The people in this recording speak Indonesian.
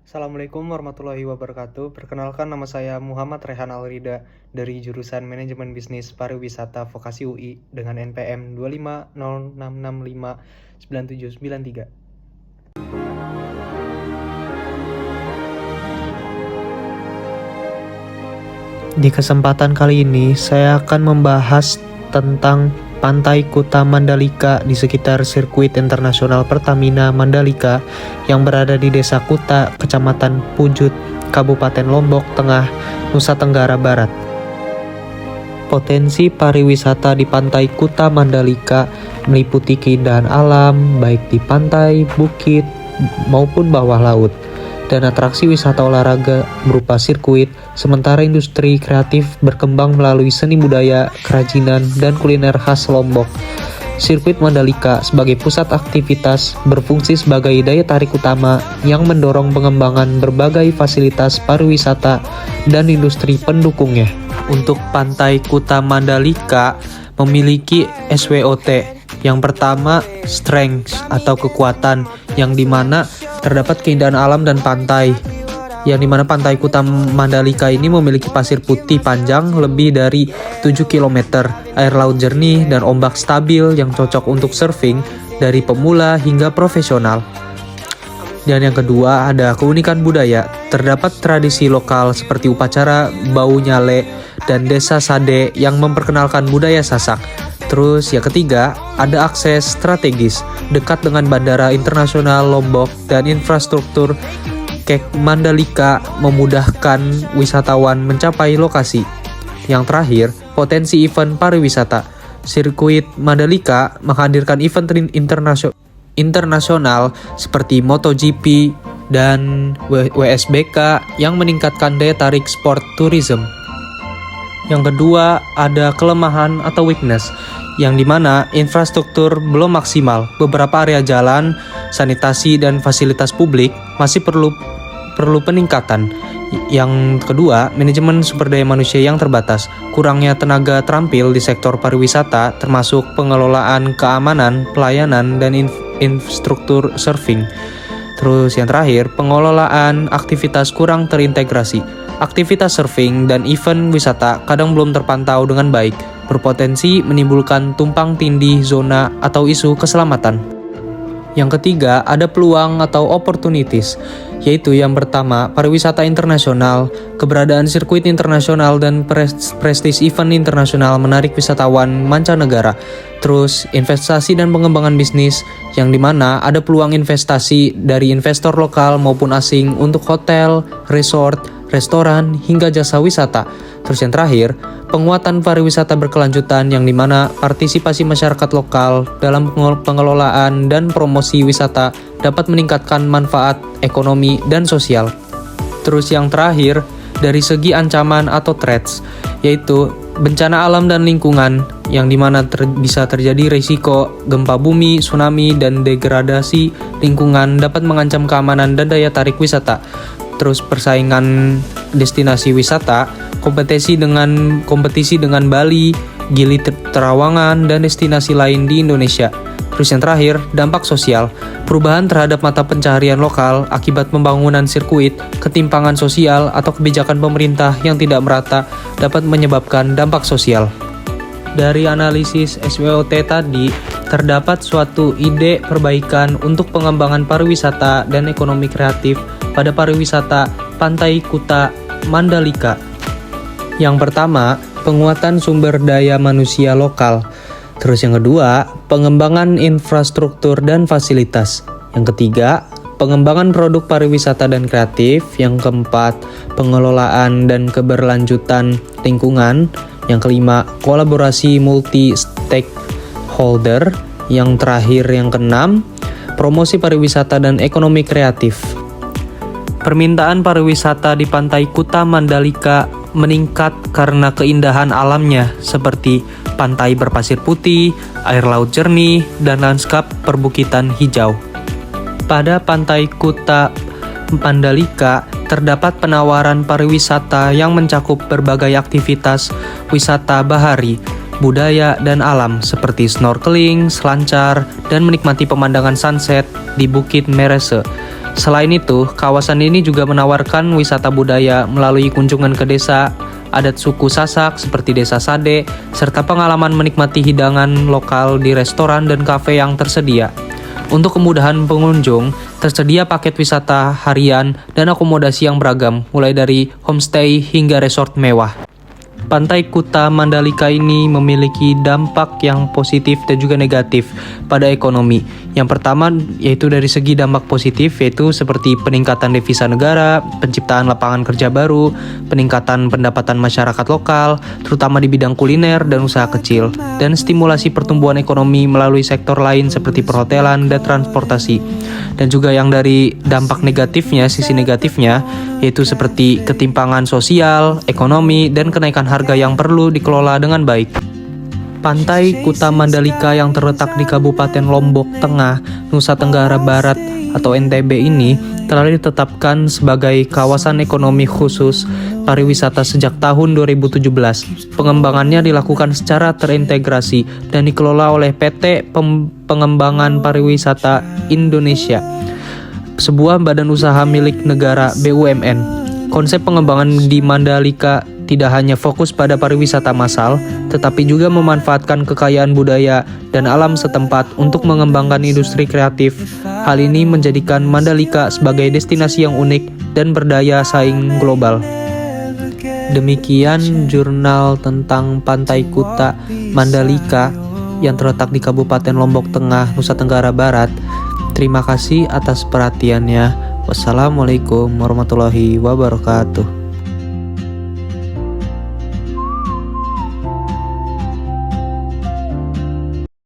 Assalamualaikum warahmatullahi wabarakatuh. Perkenalkan, nama saya Muhammad Rehan Alrida dari jurusan Manajemen Bisnis Pariwisata Vokasi UI dengan NPM 25066599793. Di kesempatan kali ini, saya akan membahas tentang Pantai Kuta Mandalika di sekitar sirkuit internasional Pertamina Mandalika yang berada di Desa Kuta, Kecamatan Pujut, Kabupaten Lombok Tengah, Nusa Tenggara Barat. Potensi pariwisata di Pantai Kuta Mandalika meliputi keindahan alam, baik di pantai, bukit, maupun bawah laut, dan atraksi wisata olahraga berupa sirkuit, sementara industri kreatif berkembang melalui seni budaya, kerajinan, dan kuliner khas Lombok. Sirkuit Mandalika sebagai pusat aktivitas berfungsi sebagai daya tarik utama yang mendorong pengembangan berbagai fasilitas pariwisata dan industri pendukungnya. Untuk Pantai Kuta Mandalika memiliki SWOT. Yang pertama, strength atau kekuatan, yang dimana terdapat keindahan alam dan pantai, yang dimana Pantai Kuta Mandalika ini memiliki pasir putih panjang lebih dari 7 km, air laut jernih dan ombak stabil yang cocok untuk surfing dari pemula hingga profesional. Dan yang kedua, ada keunikan budaya. Terdapat tradisi lokal seperti upacara Bau Nyale dan Desa Sade yang memperkenalkan budaya Sasak. Terus yang ketiga, ada akses strategis dekat dengan Bandara Internasional Lombok dan infrastruktur Kek Mandalika memudahkan wisatawan mencapai lokasi. Yang terakhir, potensi event pariwisata. Sirkuit Mandalika menghadirkan event internasional seperti MotoGP dan WSBK yang meningkatkan daya tarik sport tourism. Yang kedua, ada kelemahan atau weakness, yang dimana infrastruktur belum maksimal. Beberapa area jalan, sanitasi, dan fasilitas publik masih perlu peningkatan. Yang kedua, manajemen sumber daya manusia yang terbatas. Kurangnya tenaga terampil di sektor pariwisata, termasuk pengelolaan keamanan, pelayanan, dan infrastruktur surfing. Terus yang terakhir, pengelolaan aktivitas kurang terintegrasi. Aktivitas surfing dan event wisata kadang belum terpantau dengan baik, berpotensi menimbulkan tumpang tindih zona atau isu keselamatan. Yang ketiga, ada peluang atau opportunities, yaitu yang pertama, pariwisata internasional. Keberadaan sirkuit internasional dan prestis event internasional menarik wisatawan mancanegara. Terus, investasi dan pengembangan bisnis, yang dimana ada peluang investasi dari investor lokal maupun asing untuk hotel, resort, restoran, hingga jasa wisata. Terus yang terakhir, penguatan pariwisata berkelanjutan, yang dimana partisipasi masyarakat lokal dalam pengelolaan dan promosi wisata dapat meningkatkan manfaat ekonomi dan sosial. Terus yang terakhir, dari segi ancaman atau threats, yaitu bencana alam dan lingkungan, yang dimana bisa terjadi risiko gempa bumi, tsunami, dan degradasi lingkungan dapat mengancam keamanan dan daya tarik wisata. Terus persaingan destinasi wisata, kompetisi dengan Bali, Gili Trawangan, dan destinasi lain di Indonesia. Terus yang terakhir, dampak sosial. Perubahan terhadap mata pencaharian lokal akibat pembangunan sirkuit, ketimpangan sosial, atau kebijakan pemerintah yang tidak merata dapat menyebabkan dampak sosial. Dari analisis SWOT tadi, terdapat suatu ide perbaikan untuk pengembangan pariwisata dan ekonomi kreatif pada pariwisata Pantai Kuta Mandalika. Yang pertama, penguatan sumber daya manusia lokal. Terus yang kedua, pengembangan infrastruktur dan fasilitas. Yang ketiga, pengembangan produk pariwisata dan kreatif. Yang keempat, pengelolaan dan keberlanjutan lingkungan. Yang kelima, kolaborasi multi-stakeholder. Yang terakhir, yang keenam, promosi pariwisata dan ekonomi kreatif. Permintaan pariwisata di Pantai Kuta Mandalika meningkat karena keindahan alamnya seperti pantai berpasir putih, air laut jernih, dan lanskap perbukitan hijau. Pada Pantai Kuta Mandalika terdapat penawaran pariwisata yang mencakup berbagai aktivitas wisata bahari, budaya, dan alam seperti snorkeling, selancar, dan menikmati pemandangan sunset di Bukit Merese. Selain itu, kawasan ini juga menawarkan wisata budaya melalui kunjungan ke desa adat suku Sasak seperti Desa Sade, serta pengalaman menikmati hidangan lokal di restoran dan kafe yang tersedia. Untuk kemudahan pengunjung, tersedia paket wisata harian dan akomodasi yang beragam, mulai dari homestay hingga resort mewah. Pantai Kuta Mandalika ini memiliki dampak yang positif dan juga negatif pada ekonomi. Yang pertama yaitu dari segi dampak positif, yaitu seperti peningkatan devisa negara, penciptaan lapangan kerja baru, peningkatan pendapatan masyarakat lokal, terutama di bidang kuliner dan usaha kecil, dan stimulasi pertumbuhan ekonomi melalui sektor lain seperti perhotelan dan transportasi. Dan juga yang dari dampak negatifnya, sisi negatifnya, yaitu seperti ketimpangan sosial, ekonomi, dan kenaikan harga yang perlu dikelola dengan baik. Pantai Kuta Mandalika yang terletak di Kabupaten Lombok Tengah, Nusa Tenggara Barat atau NTB ini telah ditetapkan sebagai kawasan ekonomi khusus pariwisata sejak tahun 2017. Pengembangannya dilakukan secara terintegrasi dan dikelola oleh PT Pengembangan Pariwisata Indonesia, sebuah badan usaha milik negara BUMN. Konsep pengembangan di Mandalika tidak hanya fokus pada pariwisata massal, tetapi juga memanfaatkan kekayaan budaya dan alam setempat untuk mengembangkan industri kreatif. Hal ini menjadikan Mandalika sebagai destinasi yang unik dan berdaya saing global. Demikian jurnal tentang Pantai Kuta Mandalika yang terletak di Kabupaten Lombok Tengah, Nusa Tenggara Barat. Terima kasih atas perhatiannya. Wassalamualaikum warahmatullahi wabarakatuh.